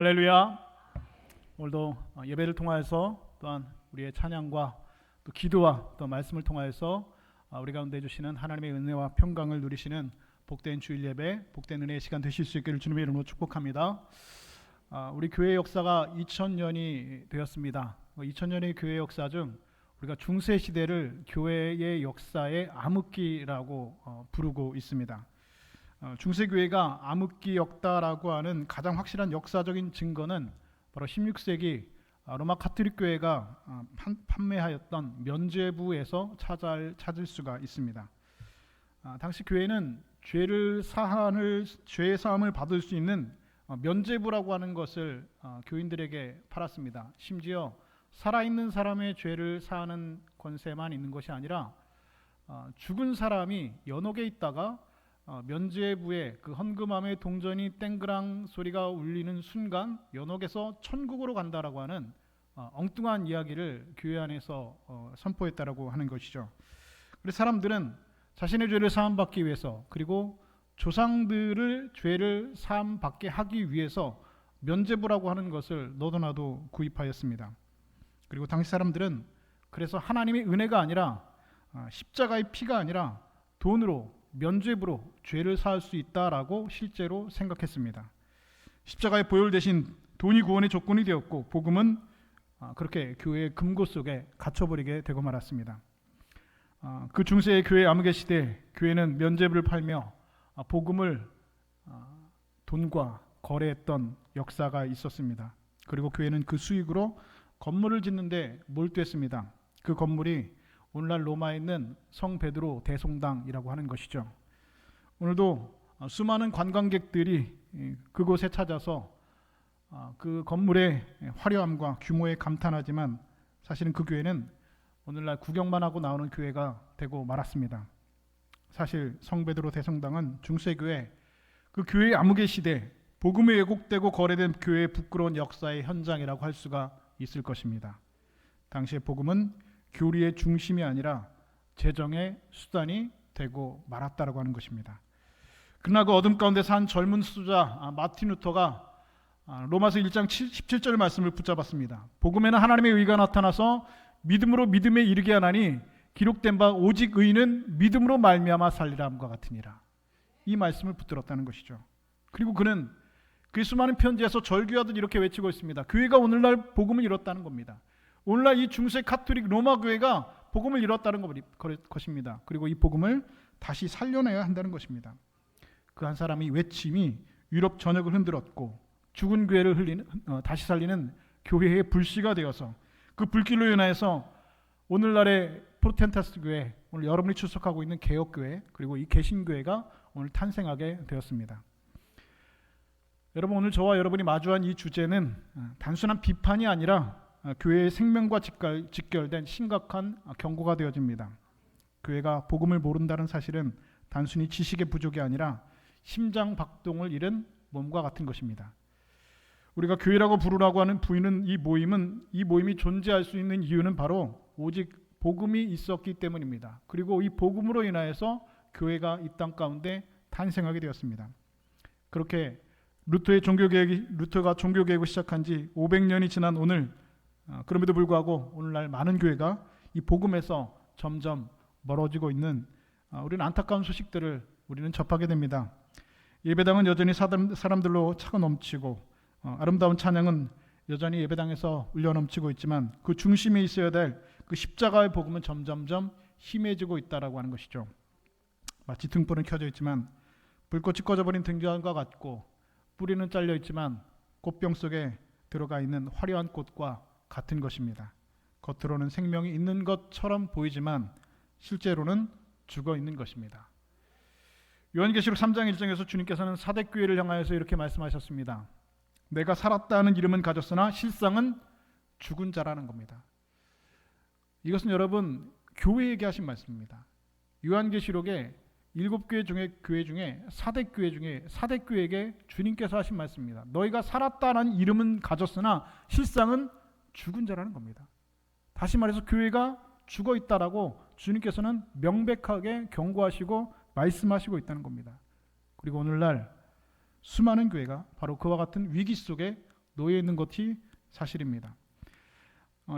할렐루야. 오늘도 예배를 통하여서 또한 우리의 찬양과 또 기도와 또 말씀을 통하여서 우리 가운데 주시는 하나님의 은혜와 평강을 누리시는 복된 주일 예배, 복된 은혜의 시간 되실 수 있기를 주님의 이름으로 축복합니다. 우리 교회 역사가 2000년이 되었습니다. 2000년의 교회 역사 중 우리가 중세 시대를 교회의 역사의 암흑기라고 부르고 있습니다. 중세교회가 암흑기였다라고 하는 가장 확실한 역사적인 증거는 바로 16세기 로마 카톨릭 교회가 판매하였던 면죄부에서 찾을 수가 있습니다. 당시 교회는 죄의 사함을 받을 수 있는 면죄부라고 하는 것을 교인들에게 팔았습니다. 심지어 살아있는 사람의 죄를 사하는 권세만 있는 것이 아니라 죽은 사람이 연옥에 있다가 면죄부에 그 헌금함의 동전이 땡그랑 소리가 울리는 순간 연옥에서 천국으로 간다라고 하는 엉뚱한 이야기를 교회 안에서 선포했다라고 하는 것이죠. 그래서 사람들은 자신의 죄를 사함받기 위해서, 그리고 조상들을 죄를 사함받게 하기 위해서 면죄부라고 하는 것을 너도나도 구입하였습니다. 그리고 당시 사람들은 그래서 하나님의 은혜가 아니라 십자가의 피가 아니라 돈으로, 면죄부로 죄를 사할 수 있다라고 실제로 생각했습니다. 십자가의 보혈 대신 돈이 구원의 조건이 되었고, 복음은 그렇게 교회의 금고 속에 갇혀버리게 되고 말았습니다. 그 중세의 교회 암흑의 시대, 교회는 면죄부를 팔며 복음을 돈과 거래했던 역사가 있었습니다. 그리고 교회는 그 수익으로 건물을 짓는데 몰두했습니다. 그 건물이 오늘날 로마에 있는 성 베드로 대성당이라고 하는 것이죠. 오늘도 수많은 관광객들이 그곳에 찾아서 그 건물의 화려함과 규모에 감탄하지만 사실은 그 교회는 오늘날 구경만 하고 나오는 교회가 되고 말았습니다. 사실 성 베드로 대성당은 중세교회, 그 교회의 암흑의 시대, 복음이 왜곡되고 거래된 교회의 부끄러운 역사의 현장이라고 할 수가 있을 것입니다. 당시의 복음은 교리의 중심이 아니라 재정의 수단이 되고 말았다라고 하는 것입니다. 그러나 그 어둠 가운데 산 젊은 수자 마틴 루터가 로마서 1장 17절 말씀을 붙잡았습니다. 복음에는 하나님의 의가 나타나서 믿음으로 믿음에 이르게 하나니 기록된 바 오직 의인은 믿음으로 말미암아 살리라 함과 같으니라. 이 말씀을 붙들었다는 것이죠. 그리고 그는 그 수많은 편지에서 절규하듯 이렇게 외치고 있습니다. 교회가 오늘날 복음을 이뤘다는 겁니다. 오늘날 이 중세 카톨릭 로마 교회가 복음을 이뤘다는 것입니다. 그리고 이 복음을 다시 살려내야 한다는 것입니다. 그 한 사람의 외침이 유럽 전역을 흔들었고, 죽은 교회를 다시 살리는 교회의 불씨가 되어서 그 불길로 인하여서 오늘날의 프로테스탄트 교회, 오늘 여러분이 출석하고 있는 개혁교회, 그리고 이 개신교회가 오늘 탄생하게 되었습니다. 여러분, 오늘 저와 여러분이 마주한 이 주제는 단순한 비판이 아니라 교회의 생명과 직결된 심각한 경고가 되어집니다. 교회가 복음을 모른다는 사실은 단순히 지식의 부족이 아니라 심장 박동을 잃은 몸과 같은 것입니다. 우리가 교회라고 부르라고 하는 이 모임이 존재할 수 있는 이유는 바로 오직 복음이 있었기 때문입니다. 그리고 이 복음으로 인하여서 교회가 이 땅 가운데 탄생하게 되었습니다. 그렇게 루터가 종교개혁을 시작한 지 500년이 지난 오늘, 그럼에도 불구하고 오늘날 많은 교회가 이 복음에서 점점 멀어지고 있는 우리는 안타까운 소식들을 우리는 접하게 됩니다. 예배당은 여전히 사람들로 차고 넘치고, 아름다운 찬양은 여전히 예배당에서 울려 넘치고 있지만 그 중심에 있어야 될 그 십자가의 복음은 점점점 희미해지고 있다라고 하는 것이죠. 마치 등불은 켜져 있지만 불꽃이 꺼져버린 등잔과 같고, 뿌리는 잘려 있지만 꽃병 속에 들어가 있는 화려한 꽃과 같은 것입니다. 겉으로는 생명이 있는 것처럼 보이지만 실제로는 죽어 있는 것입니다. 요한계시록 3장 1절에서 주님께서는 사대교회를 향하여서 이렇게 말씀하셨습니다. 내가 살았다는 이름은 가졌으나 실상은 죽은 자라는 겁니다. 이것은 여러분 교회에게 하신 말씀입니다. 요한계시록에 7교회 중에 사대교회에게 주님께서 하신 말씀입니다. 너희가 살았다는 이름은 가졌으나 실상은 죽은 자라는 겁니다. 다시 말해서 교회가 죽어 있다라고 주님께서는 명백하게 경고하시고 말씀하시고 있다는 겁니다. 그리고 오늘날 수많은 교회가 바로 그와 같은 위기 속에 놓여 있는 것이 사실입니다.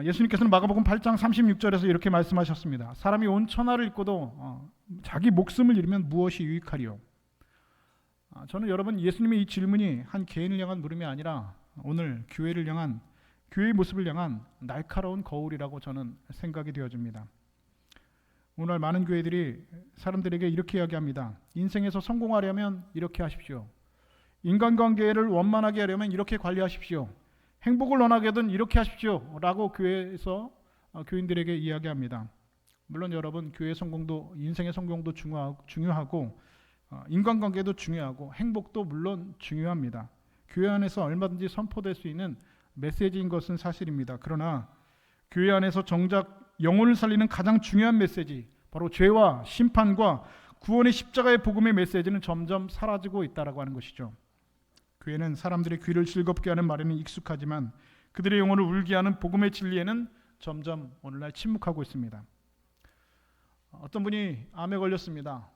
예수님께서는 마가복음 8장 36절에서 이렇게 말씀하셨습니다. 사람이 온 천하를 잃고도 자기 목숨을 잃으면 무엇이 유익하리요? 저는 여러분 예수님의 이 질문이 한 개인을 향한 물음이 아니라 오늘 교회를 향한, 교회의 모습을 향한 날카로운 거울이라고 저는 생각이 되어집니다. 오늘 많은 교회들이 사람들에게 이렇게 이야기합니다. 인생에서 성공하려면 이렇게 하십시오. 인간관계를 원만하게 하려면 이렇게 관리하십시오. 행복을 원하게 하든 이렇게 하십시오 라고 교회에서 교인들에게 이야기합니다. 물론 여러분, 교회 성공도, 인생의 성공도 중요하고 인간관계도 중요하고 행복도 물론 중요합니다. 교회 안에서 얼마든지 선포될 수 있는 메시지인 것은 사실입니다. 그러나 교회 안에서 정작 영혼을 살리는 가장 중요한 메시지, 바로 죄와 심판과 구원의 십자가의 복음의 메시지는 점점 사라지고 있다라고 하는 것이죠. 교회는 사람들의 귀를 즐겁게 하는 말에는 익숙하지만 그들의 영혼을 울게 하는 복음의 진리에는 점점 오늘날 침묵하고 있습니다. 어떤 분이 암에 걸렸습니다.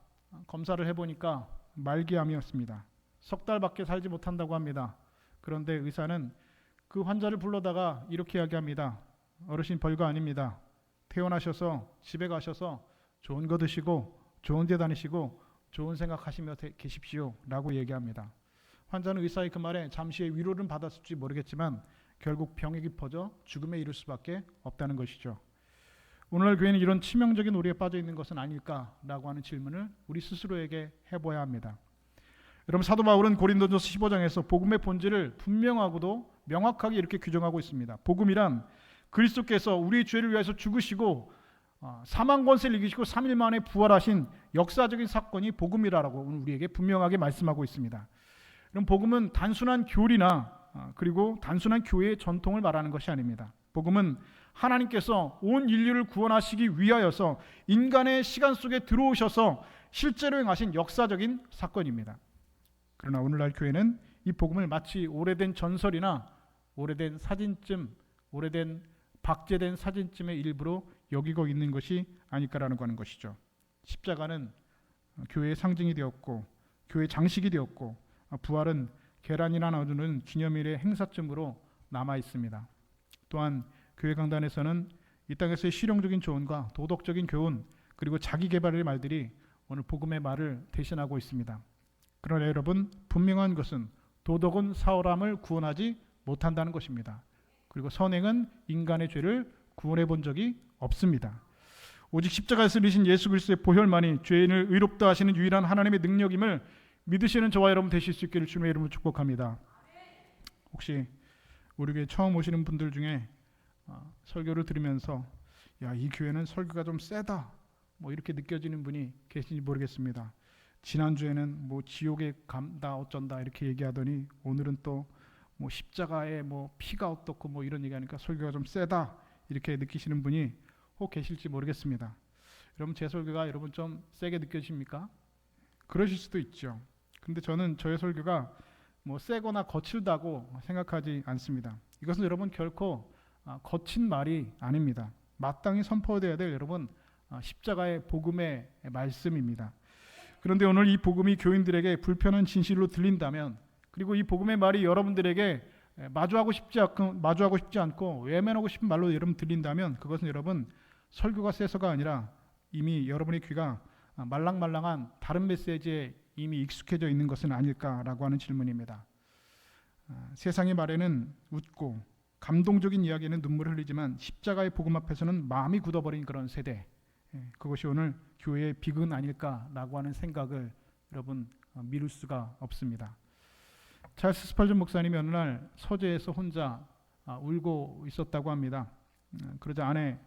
검사를 해보니까 말기암이었습니다. 석 달밖에 살지 못한다고 합니다. 그런데 의사는 그 환자를 불러다가 이렇게 이야기합니다. 어르신, 별거 아닙니다. 퇴원하셔서 집에 가셔서 좋은 거 드시고 좋은 데 다니시고 좋은 생각하시며 계십시오 라고 얘기합니다. 환자는 의사의 그 말에 잠시의 위로는 받았을지 모르겠지만 결국 병이 깊어져 죽음에 이를 수밖에 없다는 것이죠. 오늘날 교회는 이런 치명적인 오류에 빠져 있는 것은 아닐까라고 하는 질문을 우리 스스로에게 해봐야 합니다. 여러분, 사도 바울은 고린도전서 15장에서 복음의 본질을 분명하고도 명확하게 이렇게 규정하고 있습니다. 복음이란 그리스도께서 우리의 죄를 위해서 죽으시고 사망 권세를 이기시고 3일 만에 부활하신 역사적인 사건이 복음이라고 오늘 우리에게 분명하게 말씀하고 있습니다. 그럼 복음은 단순한 교리나 그리고 단순한 교회의 전통을 말하는 것이 아닙니다. 복음은 하나님께서 온 인류를 구원하시기 위하여서 인간의 시간 속에 들어오셔서 실제로 행하신 역사적인 사건입니다. 그러나 오늘날 교회는 이 복음을 마치 오래된 전설이나 오래된 사진쯤, 오래된 박제된 사진쯤의 일부로 여기고 있는 것이 아닐까라는 하는 것이죠. 십자가는 교회의 상징이 되었고 교회의 장식이 되었고 부활은 계란이나 나누는 기념일의 행사쯤으로 남아 있습니다. 또한 교회 강단에서는 이 땅에서의 실용적인 조언과 도덕적인 교훈 그리고 자기 개발의 말들이 오늘 복음의 말을 대신하고 있습니다. 그러나 여러분, 분명한 것은 도덕은 사람을 구원하지 못한다는 것입니다. 그리고 선행은 인간의 죄를 구원해 본 적이 없습니다. 오직 십자가에서 이르신 예수 그리스도의 보혈만이 죄인을 의롭다 하시는 유일한 하나님의 능력임을 믿으시는 저와 여러분 되실 수 있기를 주님의 이름으로 축복합니다. 혹시 우리 교회 처음 오시는 분들 중에 설교를 들으면서 야, 이 교회는 설교가 좀 세다 뭐 이렇게 느껴지는 분이 계신지 모르겠습니다. 지난주에는 뭐 지옥에 간다 어쩐다 이렇게 얘기하더니 오늘은 또 뭐 십자가에 뭐 피가 어떻고 뭐 이런 얘기하니까 설교가 좀 세다 이렇게 느끼시는 분이 혹 계실지 모르겠습니다. 여러분, 제 설교가 여러분 좀 세게 느껴지십니까? 그러실 수도 있죠. 근데 저는 저의 설교가 뭐 세거나 거칠다고 생각하지 않습니다. 이것은 여러분 결코 거친 말이 아닙니다. 마땅히 선포되어야 될 여러분 십자가의 복음의 말씀입니다. 그런데 오늘 이 복음이 교인들에게 불편한 진실로 들린다면, 그리고 이 복음의 말이 여러분들에게 마주하고 싶지 않고 외면하고 싶은 말로 여러분 들린다면 그것은 여러분 설교가 세서가 아니라 이미 여러분의 귀가 말랑말랑한 다른 메시지에 이미 익숙해져 있는 것은 아닐까라고 하는 질문입니다. 세상의 말에는 웃고 감동적인 이야기에는 눈물을 흘리지만 십자가의 복음 앞에서는 마음이 굳어버린 그런 세대, 그것이 오늘 교회의 비극은 아닐까라고 하는 생각을 여러분 미룰 수가 없습니다. 찰스 스펄전 목사님이 어느 날 서재에서 혼자 울고 있었다고 합니다. 그러자 아내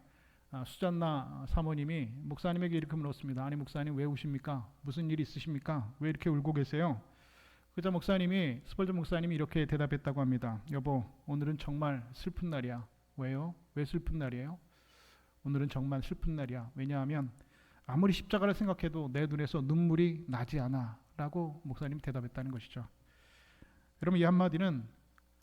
수잔나 사모님이 목사님에게 이렇게 물었습니다. 아니 목사님 왜 우십니까? 무슨 일이 있으십니까? 왜 이렇게 울고 계세요? 그러자 스펄전 목사님이 이렇게 대답했다고 합니다. 여보, 오늘은 정말 슬픈 날이야. 왜요? 왜 슬픈 날이에요? 오늘은 정말 슬픈 날이야. 왜냐하면 아무리 십자가를 생각해도 내 눈에서 눈물이 나지 않아 라고 목사님이 대답했다는 것이죠. 여러분, 이 한마디는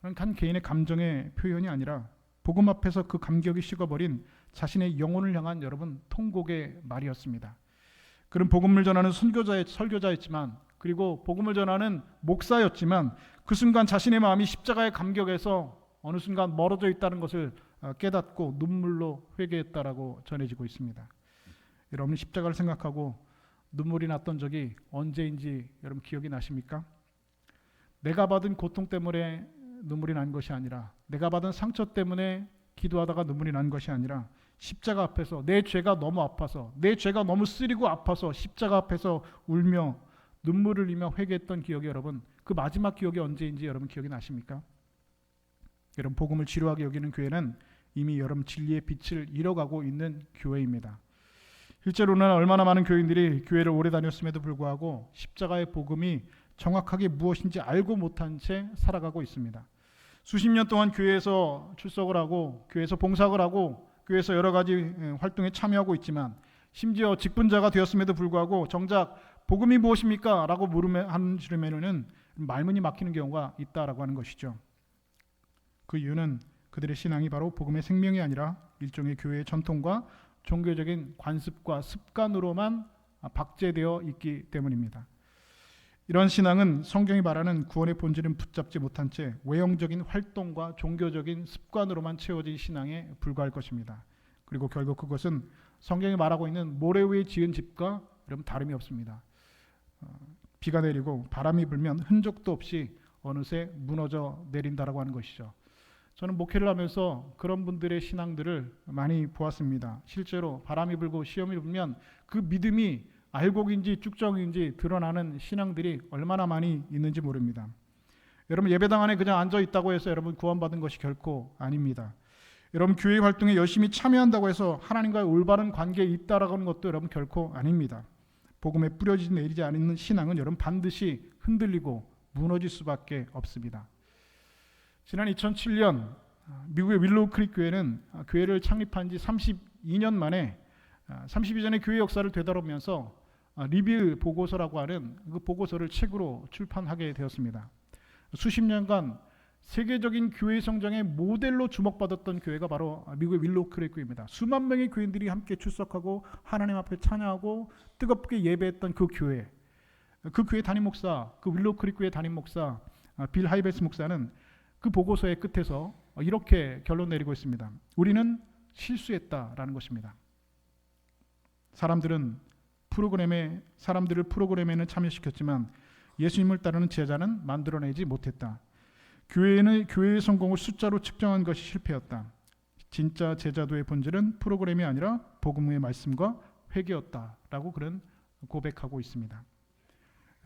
한 개인의 감정의 표현이 아니라 복음 앞에서 그 감격이 식어버린 자신의 영혼을 향한 여러분 통곡의 말이었습니다. 그런 복음을 전하는 설교자였지만 그리고 복음을 전하는 목사였지만 그 순간 자신의 마음이 십자가의 감격에서 어느 순간 멀어져 있다는 것을 깨닫고 눈물로 회개했다라고 전해지고 있습니다. 여러분 십자가를 생각하고 눈물이 났던 적이 언제인지 여러분 기억이 나십니까? 내가 받은 고통 때문에 눈물이 난 것이 아니라, 내가 받은 상처 때문에 기도하다가 눈물이 난 것이 아니라, 십자가 앞에서 내 죄가 너무 아파서, 내 죄가 너무 쓰리고 아파서 십자가 앞에서 울며 눈물을 흘리며 회개했던 기억이, 여러분 그 마지막 기억이 언제인지 여러분 기억이 나십니까? 여러분 복음을 지루하게 여기는 교회는 이미 여러분 진리의 빛을 잃어가고 있는 교회입니다. 실제로는 얼마나 많은 교인들이 교회를 오래 다녔음에도 불구하고 십자가의 복음이 정확하게 무엇인지 알고 못한 채 살아가고 있습니다. 수십 년 동안 교회에서 출석을 하고 교회에서 봉사를 하고 교회에서 여러 가지 활동에 참여하고 있지만, 심지어 직분자가 되었음에도 불구하고 정작 복음이 무엇입니까? 라고 물으면은 말문이 막히는 경우가 있다라고 하는 것이죠. 그 이유는 그들의 신앙이 바로 복음의 생명이 아니라 일종의 교회의 전통과 종교적인 관습과 습관으로만 박제되어 있기 때문입니다. 이런 신앙은 성경이 말하는 구원의 본질은 붙잡지 못한 채 외형적인 활동과 종교적인 습관으로만 채워진 신앙에 불과할 것입니다. 그리고 결국 그것은 성경이 말하고 있는 모래 위에 지은 집과 여러분 다름이 없습니다. 비가 내리고 바람이 불면 흔적도 없이 어느새 무너져 내린다라고 하는 것이죠. 저는 목회를 하면서 그런 분들의 신앙들을 많이 보았습니다. 실제로 바람이 불고 시험이 불면 그 믿음이 알곡인지 쭉정인지 드러나는 신앙들이 얼마나 많이 있는지 모릅니다. 여러분 예배당 안에 그냥 앉아 있다고 해서 여러분 구원받은 것이 결코 아닙니다. 여러분 교회 활동에 열심히 참여한다고 해서 하나님과의 올바른 관계에 있다라고 하는 것도 여러분 결코 아닙니다. 복음에 뿌려지지 내리지 않는 신앙은 여러분 반드시 흔들리고 무너질 수밖에 없습니다. 지난 2007년 미국의 윌로우 크릭 교회는 교회를 창립한 지 32년 만에 32전의 교회 역사를 되돌아보면서 리뷰 보고서라고 하는 그 보고서를 책으로 출판하게 되었습니다. 수십 년간 세계적인 교회 성장의 모델로 주목받았던 교회가 바로 미국의 윌로우 크릭 교회입니다. 수만 명의 교인들이 함께 출석하고 하나님 앞에 찬양하고 뜨겁게 예배했던 그 교회, 그 교회 담임 목사, 그 윌로우 크릭 교회 담임 목사 빌 하이베스 목사는 그 보고서의 끝에서 이렇게 결론 내리고 있습니다. 우리는 실수했다라는 것입니다. 사람들을 프로그램에는 참여시켰지만 예수님을 따르는 제자는 만들어내지 못했다. 교회의 성공을 숫자로 측정한 것이 실패였다. 진짜 제자도의 본질은 프로그램이 아니라 복음의 말씀과 회개였다라고 그런 고백하고 있습니다.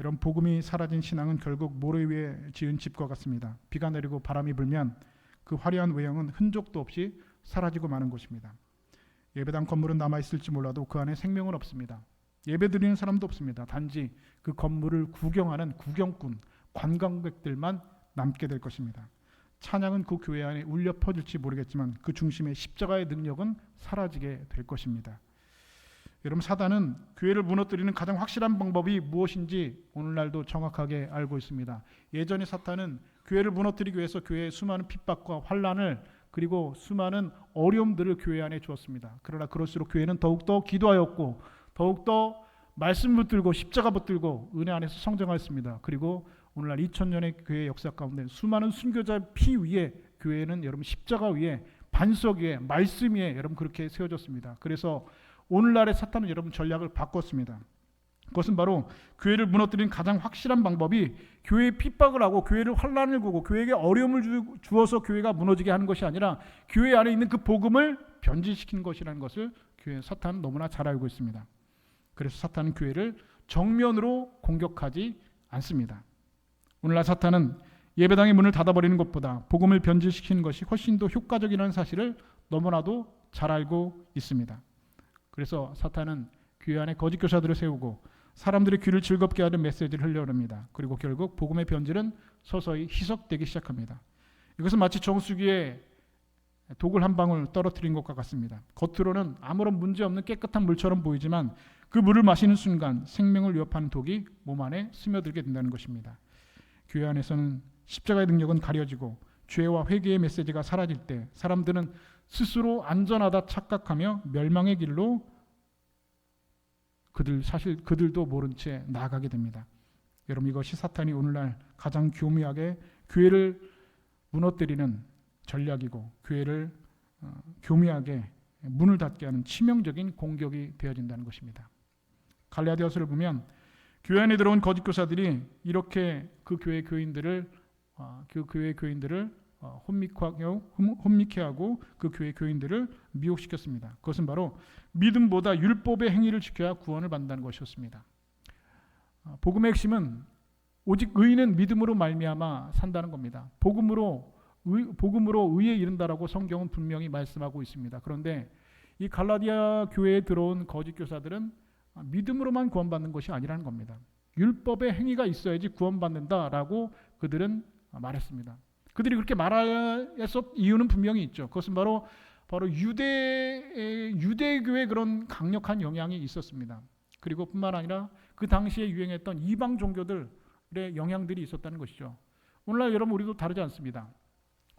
여러분 복음이 사라진 신앙은 결국 모래 위에 지은 집과 같습니다. 비가 내리고 바람이 불면 그 화려한 외형은 흔적도 없이 사라지고 마는 것입니다. 예배당 건물은 남아있을지 몰라도 그 안에 생명은 없습니다. 예배드리는 사람도 없습니다. 단지 그 건물을 구경하는 구경꾼, 관광객들만 남게 될 것입니다. 찬양은 그 교회 안에 울려 퍼질지 모르겠지만 그 중심의 십자가의 능력은 사라지게 될 것입니다. 여러분 사단은 교회를 무너뜨리는 가장 확실한 방법이 무엇인지 오늘날도 정확하게 알고 있습니다. 예전에 사탄은 교회를 무너뜨리기 위해서 교회에 수많은 핍박과 환난을 그리고 수많은 어려움들을 교회 안에 주었습니다. 그러나 그럴수록 교회는 더욱더 기도하였고 더욱더 말씀 붙들고 십자가 붙들고 은혜 안에서 성장하였습니다. 그리고 오늘날 2000년의 교회 역사 가운데 수많은 순교자의 피 위에 교회는 여러분 십자가 위에 반석 위에 말씀 위에 여러분 그렇게 세워졌습니다. 그래서 오늘날의 사탄은 여러분 전략을 바꿨습니다. 그것은 바로 교회를 무너뜨리는 가장 확실한 방법이 교회에 핍박을 하고 교회를 환난을 주고 교회에게 어려움을 주어서 교회가 무너지게 하는 것이 아니라 교회 안에 있는 그 복음을 변질시키는 것이라는 것을 교회 사탄은 너무나 잘 알고 있습니다. 그래서 사탄은 교회를 정면으로 공격하지 않습니다. 오늘날 사탄은 예배당의 문을 닫아버리는 것보다 복음을 변질시키는 것이 훨씬 더 효과적이라는 사실을 너무나도 잘 알고 있습니다. 그래서 사탄은 교회 안에 거짓 교사들을 세우고 사람들의 귀를 즐겁게 하는 메시지를 흘려옵니다. 그리고 결국 복음의 변질은 서서히 희석되기 시작합니다. 이것은 마치 정수기에 독을 한 방울 떨어뜨린 것과 같습니다. 겉으로는 아무런 문제 없는 깨끗한 물처럼 보이지만 그 물을 마시는 순간 생명을 위협하는 독이 몸 안에 스며들게 된다는 것입니다. 교회 안에서는 십자가의 능력은 가려지고 죄와 회개의 메시지가 사라질 때 사람들은 스스로 안전하다 착각하며 멸망의 길로 그들도 모른 채 나아가게 됩니다. 여러분, 이것이 사탄이 오늘날 가장 교묘하게 교회를 무너뜨리는 전략이고 교회를 교묘하게 문을 닫게 하는 치명적인 공격이 되어진다는 것입니다. 갈라디아서를 보면 교회 안에 들어온 거짓 교사들이 이렇게 그 교회 교인들을 혼미케 하고 그 교회 교인들을 미혹시켰습니다. 그것은 바로 믿음보다 율법의 행위를 지켜야 구원을 받는다는 것이었습니다. 복음의 핵심은 오직 의인은 믿음으로 말미암아 산다는 겁니다. 복음으로 의에 이른다라고 성경은 분명히 말씀하고 있습니다. 그런데 이 갈라디아 교회에 들어온 거짓 교사들은 믿음으로만 구원받는 것이 아니라는 겁니다. 율법의 행위가 있어야지 구원받는다라고 그들은 말했습니다. 그들이 그렇게 말했을 이유는 분명히 있죠. 그것은 바로 유대교의 그런 강력한 영향이 있었습니다. 그리고 뿐만 아니라 그 당시에 유행했던 이방 종교들의 영향들이 있었다는 것이죠. 오늘날 여러분, 우리도 다르지 않습니다.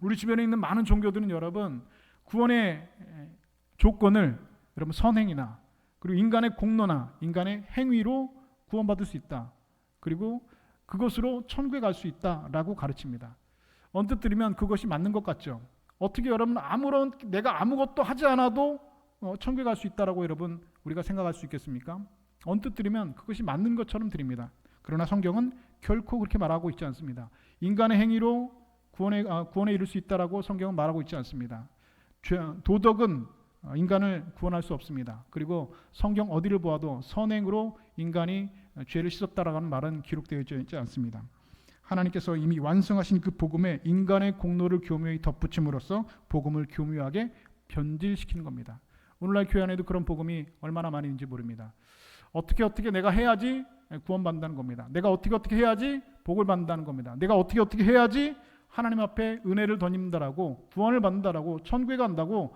우리 주변에 있는 많은 종교들은 여러분, 구원의 조건을 여러분 선행이나 그리고 인간의 공로나 인간의 행위로 구원받을 수 있다. 그리고 그것으로 천국에 갈 수 있다라고 가르칩니다. 언뜻 들으면 그것이 맞는 것 같죠. 어떻게 여러분 내가 아무것도 하지 않아도 천국에 갈 수 있다라고 여러분 우리가 생각할 수 있겠습니까? 언뜻 들으면 그것이 맞는 것처럼 들립니다. 그러나 성경은 결코 그렇게 말하고 있지 않습니다. 인간의 행위로 구원에 이를 수 있다라고 성경은 말하고 있지 않습니다. 도덕은 인간을 구원할 수 없습니다. 그리고 성경 어디를 보아도 선행으로 인간이 죄를 씻었다라는 말은 기록되어 있지 않습니다. 하나님께서 이미 완성하신 그 복음에 인간의 공로를 교묘히 덧붙임으로써 복음을 교묘하게 변질시키는 겁니다. 오늘날 교회 안에도 그런 복음이 얼마나 많이 있는지 모릅니다. 어떻게 내가 해야지 구원받는다는 겁니다. 내가 어떻게 해야지 복을 받는다는 겁니다. 내가 어떻게 해야지 하나님 앞에 은혜를 덧입는다라고 구원을 받는다라고 천국에 간다고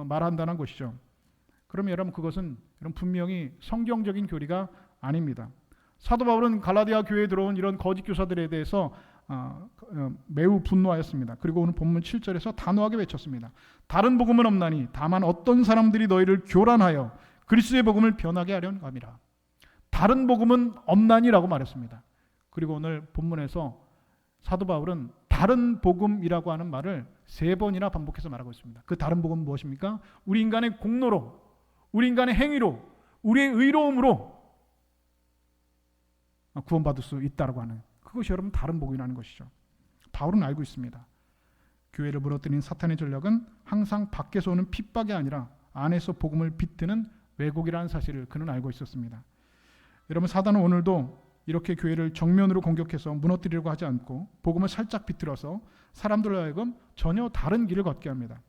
말한다는 것이죠. 그러면 여러분, 그것은 분명히 성경적인 교리가 아닙니다. 사도 바울은 갈라디아 교회에 들어온 이런 거짓 교사들에 대해서 매우 분노하였습니다. 그리고 오늘 본문 7절에서 단호하게 외쳤습니다. 다른 복음은 없나니 다만 어떤 사람들이 너희를 교란하여 그리스도의 복음을 변하게 하려는 함이라. 다른 복음은 없나니라고 말했습니다. 그리고 오늘 본문에서 사도 바울은 다른 복음이라고 하는 말을 3번이나 반복해서 말하고 있습니다. 그 다른 복음은 무엇입니까? 우리 인간의 공로로, 우리 인간의 행위로, 우리의 의로움으로 구원받을 수 있다고 하는, 그것이 여러분 다른 복음이라는 것이죠. 바울은 알고 있습니다. 교회를 무너뜨린 사탄의 전략은 항상 밖에서 오는 핍박이 아니라 안에서 복음을 비트는 왜곡이라는 사실을 그는 알고 있었습니다. 여러분, 사단은 오늘도 이렇게 교회를 정면으로 공격해서 무너뜨리려고 하지 않고 복음을 살짝 비틀어서 사람들로 하여금 전혀 다른 길을 걷게 합니다.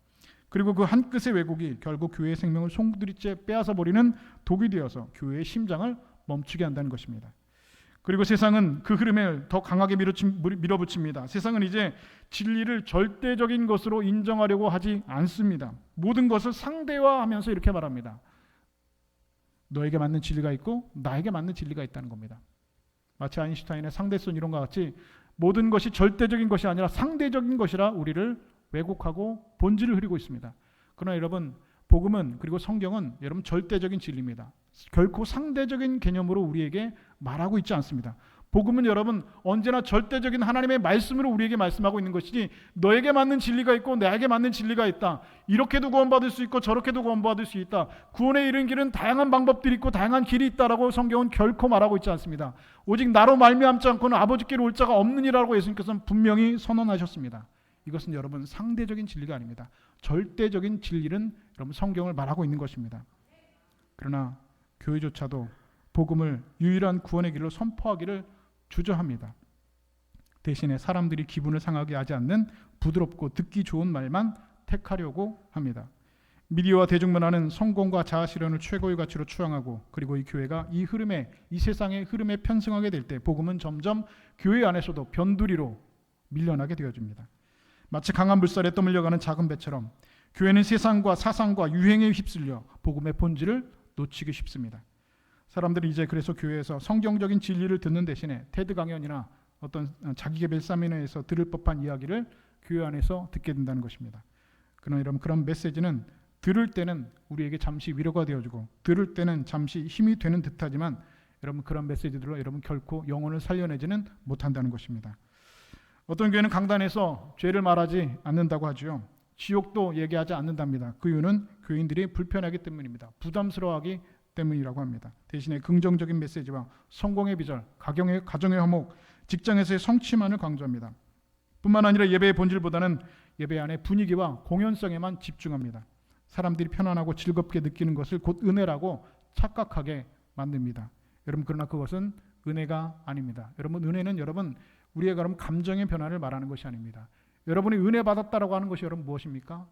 그리고 그 한 끗의 왜곡이 결국 교회의 생명을 송두리째 빼앗아 버리는 독이 되어서 교회의 심장을 멈추게 한다는 것입니다. 그리고 세상은 그 흐름을 더 강하게 밀어붙입니다. 세상은 이제 진리를 절대적인 것으로 인정하려고 하지 않습니다. 모든 것을 상대화하면서 이렇게 말합니다. 너에게 맞는 진리가 있고 나에게 맞는 진리가 있다는 겁니다. 마치 아인슈타인의 상대성 이론과 같이 모든 것이 절대적인 것이 아니라 상대적인 것이라 우리를 왜곡하고 본질을 흐리고 있습니다. 그러나 여러분, 복음은, 그리고 성경은 여러분 절대적인 진리입니다. 결코 상대적인 개념으로 우리에게 말하고 있지 않습니다. 복음은 여러분 언제나 절대적인 하나님의 말씀으로 우리에게 말씀하고 있는 것이지, 너에게 맞는 진리가 있고 나에게 맞는 진리가 있다, 이렇게도 구원받을 수 있고 저렇게도 구원받을 수 있다, 구원에 이른 길은 다양한 방법들이 있고 다양한 길이 있다라고 성경은 결코 말하고 있지 않습니다. 오직 나로 말미암지 않고는 아버지께로 올 자가 없느니라고 예수님께서는 분명히 선언하셨습니다. 이것은 여러분 상대적인 진리가 아닙니다. 절대적인 진리는 여러분 성경을 말하고 있는 것입니다. 그러나 교회조차도 복음을 유일한 구원의 길로 선포하기를 주저합니다. 대신에 사람들이 기분을 상하게 하지 않는 부드럽고 듣기 좋은 말만 택하려고 합니다. 미디어와 대중문화는 성공과 자아실현을 최고의 가치로 추앙하고, 그리고 이 교회가 이 세상의 흐름에 편승하게 될 때 복음은 점점 교회 안에서도 변두리로 밀려나게 되어집니다. 마치 강한 물살에 떠밀려가는 작은 배처럼 교회는 세상과 사상과 유행에 휩쓸려 복음의 본질을 놓치기 쉽습니다. 사람들이 이제 그래서 교회에서 성경적인 진리를 듣는 대신에 테드 강연이나 어떤 자기계발 세미나에서 들을 법한 이야기를 교회 안에서 듣게 된다는 것입니다. 그러나 여러분, 그런 메시지는 들을 때는 우리에게 잠시 위로가 되어주고 들을 때는 잠시 힘이 되는 듯하지만 여러분 그런 메시지들로 여러분 결코 영혼을 살려내지는 못한다는 것입니다. 어떤 교회는 강단에서 죄를 말하지 않는다고 하지요. 지옥도 얘기하지 않는답니다. 그 이유는 교인들이 불편하기 때문입니다. 부담스러워하기 때문이라고 합니다. 대신에 긍정적인 메시지와 성공의 비전, 가정의 화목, 직장에서의 성취만을 강조합니다. 뿐만 아니라 예배의 본질보다는 예배 안의 분위기와 공연성에만 집중합니다. 사람들이 편안하고 즐겁게 느끼는 것을 곧 은혜라고 착각하게 만듭니다. 여러분 그러나 그것은 은혜가 아닙니다. 여러분 은혜는 우리의 그럼 감정의 변화를 말하는 것이 아닙니다. 여러분이 은혜 받았다라고 하는 것이 여러분 무엇입니까?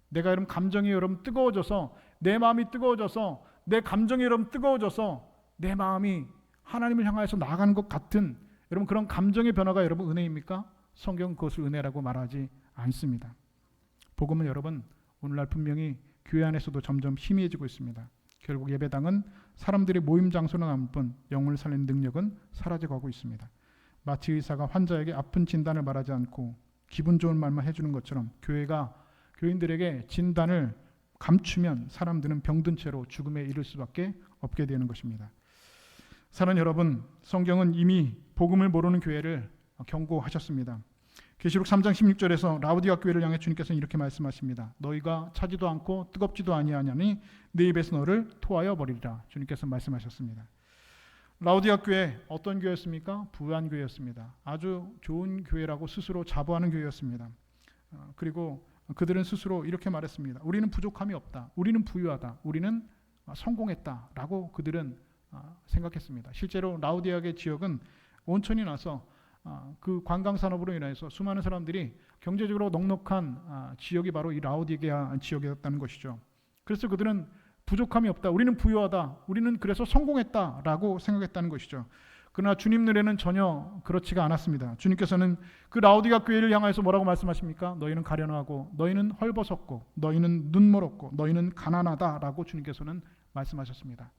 내가 여러분 감정이 여러분 뜨거워져서 내 마음이 뜨거워져서 내 감정이 여러분 뜨거워져서 내 마음이 하나님을 향하여서 나아가는 것 같은 여러분 그런 감정의 변화가 여러분 은혜입니까? 성경은 그것을 은혜라고 말하지 않습니다. 복음은 여러분 오늘날 분명히 교회 안에서도 점점 희미해지고 있습니다. 결국 예배당은 사람들의 모임 장소로 남을 뿐 영혼을 살리는 능력은 사라져가고 있습니다. 마치 의사가 환자에게 아픈 진단을 말하지 않고 기분 좋은 말만 해주는 것처럼 교회가 교인들에게 진단을 감추면 사람들은 병든 채로 죽음에 이를 수밖에 없게 되는 것입니다. 사랑하는 여러분, 성경은 이미 복음을 모르는 교회를 경고하셨습니다. 계시록 3장 16절에서 라우디가 교회를 향해 주님께서는 이렇게 말씀하십니다. 너희가 차지도 않고 뜨겁지도 아니하냐니 내 입에서 너를 토하여 버리리라. 주님께서 말씀하셨습니다. 라우디가 교회 어떤 교회였습니까? 부유한 교회였습니다. 아주 좋은 교회라고 스스로 자부하는 교회였습니다. 그리고 그들은 스스로 이렇게 말했습니다. 우리는 부족함이 없다. 우리는 부유하다. 우리는 성공했다라고 그들은 생각했습니다. 실제로 라우디아의 지역은 온천이 나서 그 관광 산업으로 인해서 수많은 사람들이 경제적으로 넉넉한 지역이 바로 이 라우디게아 지역이었다는 것이죠. 그래서 그들은 부족함이 없다. 우리는 부유하다. 우리는 그래서 성공했다라고 생각했다는 것이죠. 그러나 주님 눈에는 전혀 그렇지가 않았습니다. 주님께서는 그 라우디가 교회를 향해서 뭐라고 말씀하십니까? 너희는 가련하고 너희는 헐벗었고 너희는 눈멀었고 너희는 가난하다라고 주님께서는 말씀하셨습니다.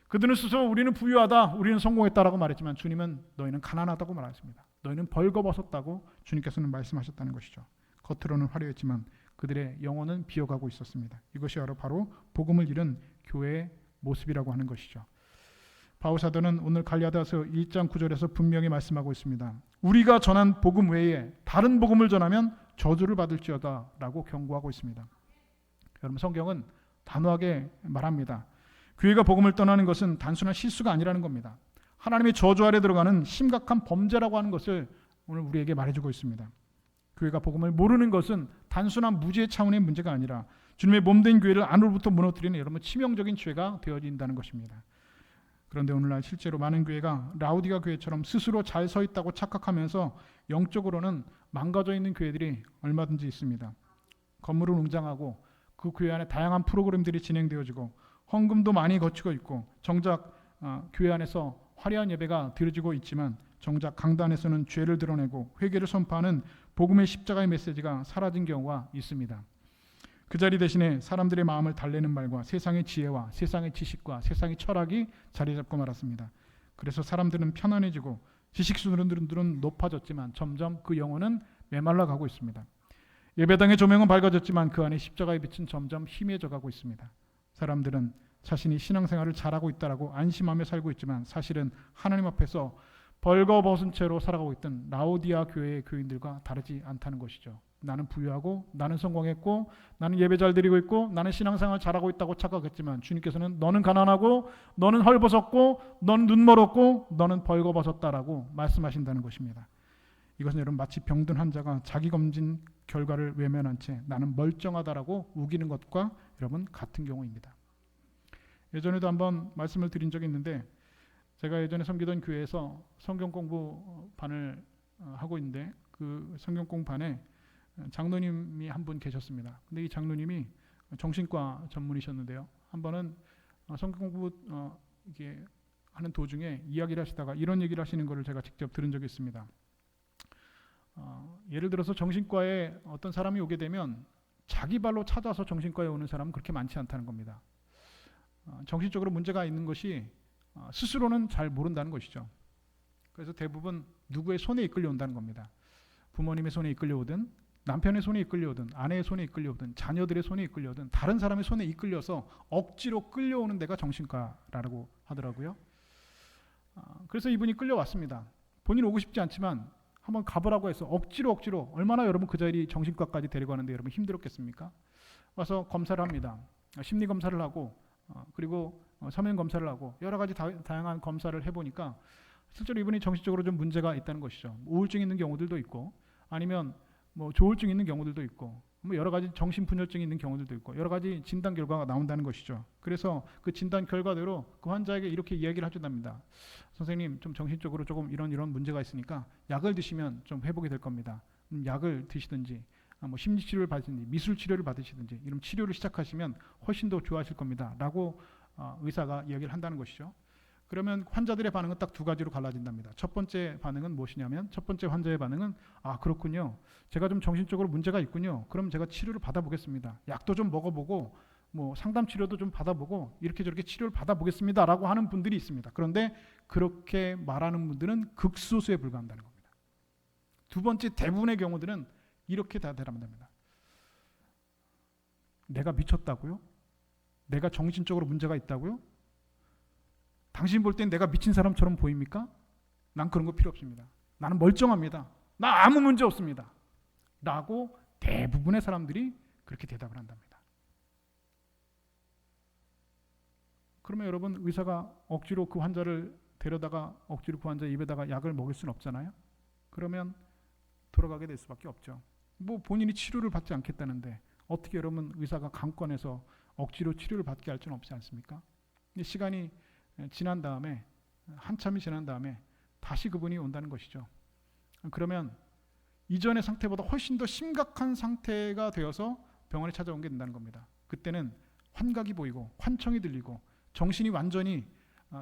그들은 스스로 우리는 부유하다, 우리는 성공했다라고 말했지만 주님은 너희는 가난하다고 말하셨습니다. 너희는 벌거벗었다고 주님께서는 말씀하셨다는 것이죠. 겉으로는 화려했지만 그들의 영혼은 비어가고 있었습니다. 이것이 바로 복음을 잃은 교회의 모습이라고 하는 것이죠. 바울 사도는 오늘 갈라디아서 1장 9절에서 분명히 말씀하고 있습니다. 우리가 전한 복음 외에 다른 복음을 전하면 저주를 받을지어다 라고 경고하고 있습니다. 여러분 성경은 단호하게 말합니다. 교회가 복음을 떠나는 것은 단순한 실수가 아니라는 겁니다. 하나님의 저주 아래 들어가는 심각한 범죄라고 하는 것을 오늘 우리에게 말해주고 있습니다. 교회가 복음을 모르는 것은 단순한 무지의 차원의 문제가 아니라 주님의 몸된 교회를 안으로부터 무너뜨리는 여러분 치명적인 죄가 되어진다는 것입니다. 그런데 오늘날 실제로 많은 교회가 라우디가 교회처럼 스스로 잘 서 있다고 착각하면서 영적으로는 망가져 있는 교회들이 얼마든지 있습니다. 건물을 웅장하고 그 교회 안에 다양한 프로그램들이 진행되어지고 헌금도 많이 거치고 있고 정작 교회 안에서 화려한 예배가 드려지고 있지만 정작 강단에서는 죄를 드러내고 회개를 선포하는 복음의 십자가의 메시지가 사라진 경우가 있습니다. 그 자리 대신에 사람들의 마음을 달래는 말과 세상의 지혜와 세상의 지식과 세상의 철학이 자리 잡고 말았습니다. 그래서 사람들은 편안해지고 지식 수준들은 높아졌지만 점점 그 영혼은 메말라 가고 있습니다. 예배당의 조명은 밝아졌지만 그 안에 십자가의 빛은 점점 희미해져 가고 있습니다. 사람들은 자신이 신앙생활을 잘하고 있다라고 안심하며 살고 있지만 사실은 하나님 앞에서 벌거벗은 채로 살아가고 있던 라우디아 교회의 교인들과 다르지 않다는 것이죠. 나는 부유하고 나는 성공했고 나는 예배 잘 드리고 있고 나는 신앙생활 잘하고 있다고 착각했지만 주님께서는 너는 가난하고 너는 헐벗었고 너는 눈멀었고 너는 벌거벗었다라고 말씀하신다는 것입니다. 이것은 여러분 마치 병든 환자가 자기 검진 결과를 외면한 채 나는 멀쩡하다라고 우기는 것과 여러분 같은 경우입니다. 예전에도 한번 말씀을 드린 적이 있는데 제가 예전에 섬기던 교회에서 성경 공부반을 하고 있는데 그 성경 공부반에 장로님이 한 분 계셨습니다. 근데 이 장로님이 정신과 전문이셨는데요. 한 번은 성경 공부 이게 하는 도중에 이야기를 하시다가 이런 얘기를 하시는 것을 제가 직접 들은 적이 있습니다. 예를 들어서 정신과에 어떤 사람이 오게 되면 자기 발로 찾아서 정신과에 오는 사람은 그렇게 많지 않다는 겁니다. 정신적으로 문제가 있는 것이 스스로는 잘 모른다는 것이죠. 그래서 대부분 누구의 손에 이끌려 온다는 겁니다. 부모님의 손에 이끌려오든 남편의 손에 이끌려오든 아내의 손에 이끌려오든 자녀들의 손에 이끌려오든 다른 사람의 손에 이끌려서 억지로 끌려오는 데가 정신과라고 하더라고요. 그래서 이분이 끌려왔습니다. 본인 오고 싶지 않지만 한번 가보라고 해서 억지로 얼마나 여러분 그 자리 정신과까지 데리고 가는데 여러분 힘들었겠습니까? 와서 검사를 합니다. 심리 검사를 하고 그리고 서면 검사를 하고 여러 가지 다양한 검사를 해보니까 실제로 이분이 정신적으로 좀 문제가 있다는 것이죠. 우울증 있는 경우들도 있고 아니면 뭐 조울증 있는 경우들도 있고 뭐 여러 가지 정신분열증이 있는 경우들도 있고 여러 가지 진단 결과가 나온다는 것이죠. 그래서 그 진단 결과대로 그 환자에게 이렇게 이야기를 해준답니다. 선생님 좀 정신적으로 조금 이런 문제가 있으니까 약을 드시면 좀 회복이 될 겁니다. 약을 드시든지 뭐 심리치료를 받으시든지 미술치료를 받으시든지 이런 치료를 시작하시면 훨씬 더 좋아하실 겁니다. 라고 의사가 이야기를 한다는 것이죠. 그러면 환자들의 반응은 딱 두 가지로 갈라진답니다. 첫 번째 반응은 무엇이냐면 첫 번째 환자의 반응은 그렇군요. 제가 좀 정신적으로 문제가 있군요. 그럼 제가 치료를 받아보겠습니다. 약도 좀 먹어보고 뭐 상담 치료도 좀 받아보고 이렇게 저렇게 치료를 받아보겠습니다. 라고 하는 분들이 있습니다. 그런데 그렇게 말하는 분들은 극소수에 불과한다는 겁니다. 두 번째 대부분의 경우들은 이렇게 다 대답합니다. 내가 미쳤다고요? 내가 정신적으로 문제가 있다고요? 당신 볼 땐 내가 미친 사람처럼 보입니까? 난 그런 거 필요 없습니다. 나는 멀쩡합니다. 나 아무 문제 없습니다. 라고 대부분의 사람들이 그렇게 대답을 한답니다. 그러면 여러분 의사가 억지로 그 환자를 데려다가 억지로 그 환자 입에다가 약을 먹일 수는 없잖아요. 그러면 돌아가게 될 수밖에 없죠. 뭐 본인이 치료를 받지 않겠다는데 어떻게 여러분 의사가 강권해서 억지로 치료를 받게 할 수는 없지 않습니까? 시간이 지난 다음에 한참이 지난 다음에 다시 그분이 온다는 것이죠. 그러면 이전의 상태보다 훨씬 더 심각한 상태가 되어서 병원에 찾아오게 된다는 겁니다. 그때는 환각이 보이고 환청이 들리고 정신이 완전히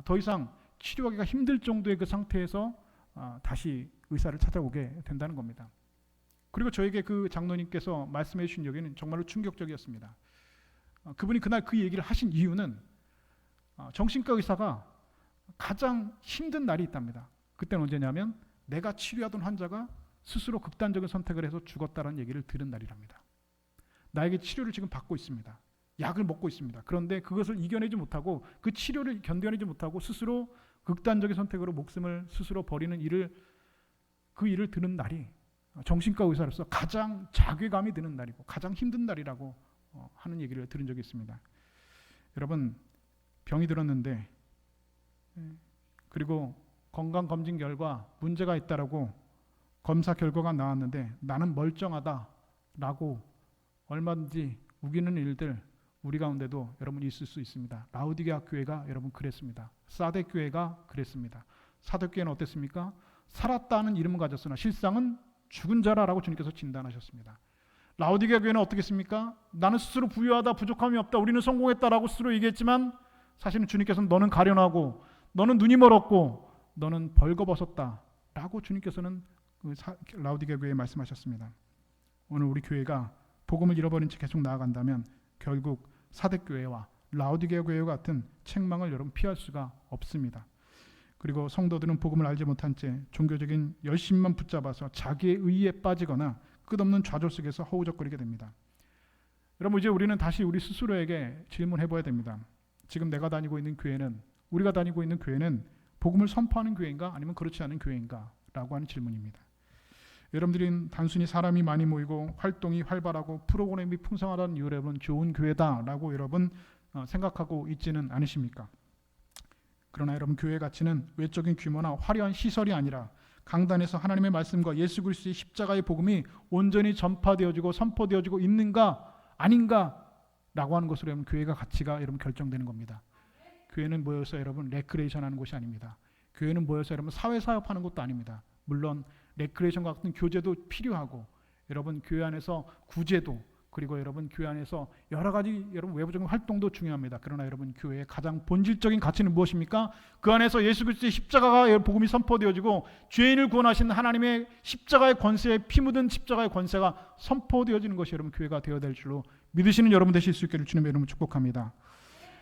더 이상 치료하기가 힘들 정도의 그 상태에서 다시 의사를 찾아오게 된다는 겁니다. 그리고 저에게 그 장로님께서 말씀해 주신 얘기는 정말로 충격적이었습니다. 그분이 그날 그 얘기를 하신 이유는 정신과 의사가 가장 힘든 날이 있답니다. 그때는 언제냐면 내가 치료하던 환자가 스스로 극단적인 선택을 해서 죽었다는 얘기를 들은 날이랍니다. 나에게 치료를 지금 받고 있습니다. 약을 먹고 있습니다. 그런데 그것을 이겨내지 못하고 그 치료를 견뎌내지 못하고 스스로 극단적인 선택으로 목숨을 스스로 버리는 그 일을 들은 날이 정신과 의사로서 가장 자괴감이 드는 날이고 가장 힘든 날이라고 하는 얘기를 들은 적이 있습니다. 여러분 병이 들었는데 그리고 건강검진 결과 문제가 있다라고 검사 결과가 나왔는데 나는 멀쩡하다라고 얼마든지 우기는 일들 우리 가운데도 여러분 있을 수 있습니다. 라우디게아 교회가 여러분 그랬습니다. 사뎃 교회가 그랬습니다. 사뎃 교회는 어땠습니까? 살았다는 이름은 가졌으나 실상은 죽은 자라라고 주님께서 진단하셨습니다. 라우디게아 교회는 어떻겠습니까? 나는 스스로 부유하다, 부족함이 없다, 우리는 성공했다라고 스스로 얘기했지만 사실은 주님께서는 너는 가련하고 너는 눈이 멀었고 너는 벌거벗었다라고 주님께서는 라우디게아 교회에 말씀하셨습니다. 오늘 우리 교회가 복음을 잃어버린 채 계속 나아간다면 결국 사뎃 교회와 라우디게아 교회 같은 책망을 여러분 피할 수가 없습니다. 그리고 성도들은 복음을 알지 못한 채 종교적인 열심만 붙잡아서 자기의 의에 빠지거나 끝없는 좌절 속에서 허우적거리게 됩니다. 여러분 이제 우리는 다시 우리 스스로에게 질문해 봐야 됩니다. 지금 내가 다니고 있는 교회는 우리가 다니고 있는 교회는 복음을 선포하는 교회인가 아니면 그렇지 않은 교회인가 라고 하는 질문입니다. 여러분들은 단순히 사람이 많이 모이고 활동이 활발하고 프로그램이 풍성하다는 이유로 여러분 좋은 교회다라고 여러분 생각하고 있지는 않으십니까? 그러나 여러분 교회 가치는 외적인 규모나 화려한 시설이 아니라 강단에서 하나님의 말씀과 예수 그리스도의 십자가의 복음이 온전히 전파되어지고 선포되어지고 있는가 아닌가라고 하는 것으로 여러분 교회가 가치가 여러분 결정되는 겁니다. 교회는 모여서 여러분 레크레이션 하는 곳이 아닙니다. 교회는 모여서 여러분 사회사업하는 것도 아닙니다. 물론 레크레이션과 같은 교제도 필요하고 여러분 교회 안에서 구제도 그리고 여러분 교회 안에서 여러 가지 여러분 외부적인 활동도 중요합니다. 그러나 여러분 교회의 가장 본질적인 가치는 무엇입니까? 그 안에서 예수 그리스도의 십자가가 복음이 선포되어지고 죄인을 구원하신 하나님의 십자가의 권세에 피 묻은 십자가의 권세가 선포되어지는 것이 여러분 교회가 되어야 될 줄로 믿으시는 여러분 되실 수 있기를 주님의 이름으로 축복합니다.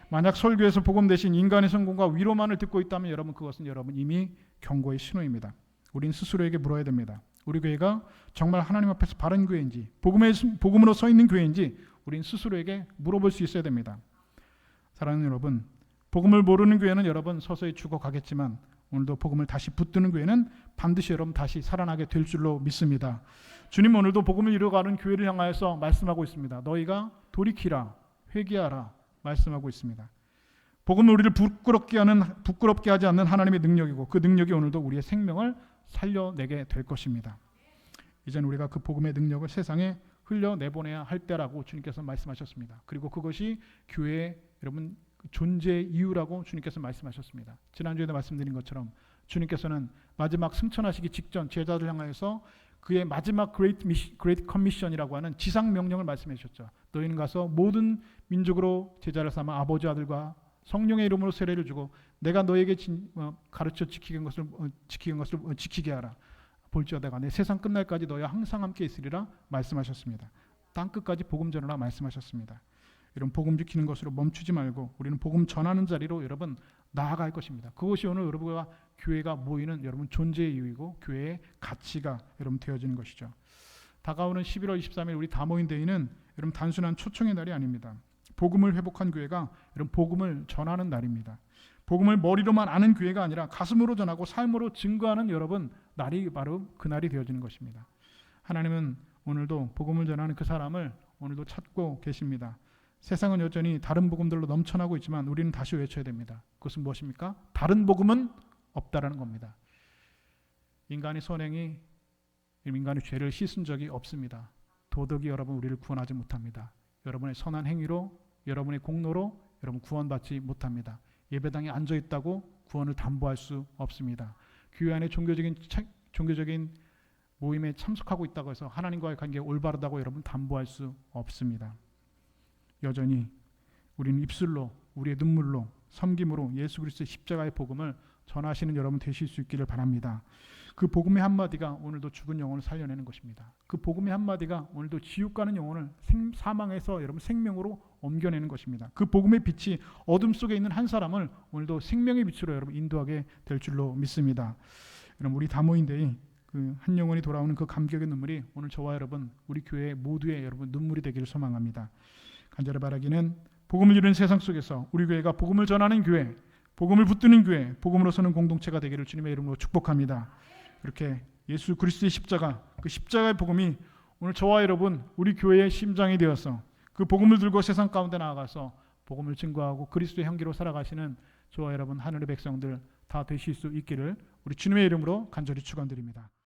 만약 설교에서 복음 대신 인간의 성공과 위로만을 듣고 있다면 여러분 그것은 여러분 이미 경고의 신호입니다. 우린 스스로에게 물어야 됩니다. 우리 교회가 정말 하나님 앞에서 바른 교회인지 복음으로 서 있는 교회인지 우린 스스로에게 물어볼 수 있어야 됩니다. 사랑하는 여러분, 복음을 모르는 교회는 여러분 서서히 죽어가겠지만 오늘도 복음을 다시 붙드는 교회는 반드시 여러분 다시 살아나게 될 줄로 믿습니다. 주님 오늘도 복음을 이루어가는 교회를 향하여서 말씀하고 있습니다. 너희가 돌이키라, 회개하라 말씀하고 있습니다. 복음은 우리를 부끄럽게 하지 않는 하나님의 능력이고 그 능력이 오늘도 우리의 생명을 살려내게 될 것입니다. 이제는 우리가 그 복음의 능력을 세상에 흘려내보내야 할 때라고 주님께서 말씀하셨습니다. 그리고 그것이 교회의 여러분 존재의 이유라고 주님께서 말씀하셨습니다. 지난주에도 말씀드린 것처럼 주님께서는 마지막 승천하시기 직전 제자들 향하여서 그의 마지막 그레이트 커미션이라고 하는 지상 명령을 말씀해 주셨죠. 너희는 가서 모든 민족으로 제자를 삼아 아버지 아들과 성령의 이름으로 세례를 주고 내가 너에게 가르쳐 지키게 하라. 볼지어다 간에 세상 끝날까지 너희와 항상 함께 있으리라 말씀하셨습니다. 땅끝까지 복음 전하라 말씀하셨습니다. 이런 복음 지키는 것으로 멈추지 말고 우리는 복음 전하는 자리로 여러분 나아갈 것입니다. 그것이 오늘 여러분과 교회가 모이는 여러분 존재의 이유이고 교회의 가치가 여러분 되어지는 것이죠. 다가오는 11월 23일 우리 다모인데이는 여러분 단순한 초청의 날이 아닙니다. 복음을 회복한 교회가 여러분 복음을 전하는 날입니다. 복음을 머리로만 아는 교회가 아니라 가슴으로 전하고 삶으로 증거하는 여러분 날이 바로 그 날이 되어지는 것입니다. 하나님은 오늘도 복음을 전하는 그 사람을 오늘도 찾고 계십니다. 세상은 여전히 다른 복음들로 넘쳐나고 있지만 우리는 다시 외쳐야 됩니다. 그것은 무엇입니까? 다른 복음은 없다라는 겁니다. 인간의 선행이 인간의 죄를 씻은 적이 없습니다. 도덕이 여러분 우리를 구원하지 못합니다. 여러분의 선한 행위로 여러분의 공로로 여러분 구원받지 못합니다. 예배당에 앉아 있다고 구원을 담보할 수 없습니다. 교회 안에 종교적인 모임에 참석하고 있다고 해서 하나님과의 관계가 올바르다고 여러분 담보할 수 없습니다. 여전히 우리는 입술로 우리의 눈물로 섬김으로 예수 그리스도의 십자가의 복음을 전하시는 여러분 되실 수 있기를 바랍니다. 그 복음의 한마디가 오늘도 죽은 영혼을 살려내는 것입니다. 그 복음의 한마디가 오늘도 지옥 가는 영혼을 사망에서 여러분 생명으로 옮겨내는 것입니다. 그 복음의 빛이 어둠 속에 있는 한 사람을 오늘도 생명의 빛으로 여러분 인도하게 될 줄로 믿습니다. 여러분 우리 다모인데이 그 한 영혼이 돌아오는 그 감격의 눈물이 오늘 저와 여러분 우리 교회 모두의 여러분 눈물이 되기를 소망합니다. 간절히 바라기는 복음을 이루는 세상 속에서 우리 교회가 복음을 전하는 교회, 복음을 붙드는 교회, 복음으로 서는 공동체가 되기를 주님의 이름으로 축복합니다. 이렇게 예수 그리스도의 십자가, 그 십자가의 복음이 오늘 저와 여러분 우리 교회의 심장이 되어서 그 복음을 들고 세상 가운데 나아가서 복음을 증거하고 그리스도의 향기로 살아가시는 저와 여러분 하늘의 백성들 다 되실 수 있기를 우리 주님의 이름으로 간절히 축원드립니다.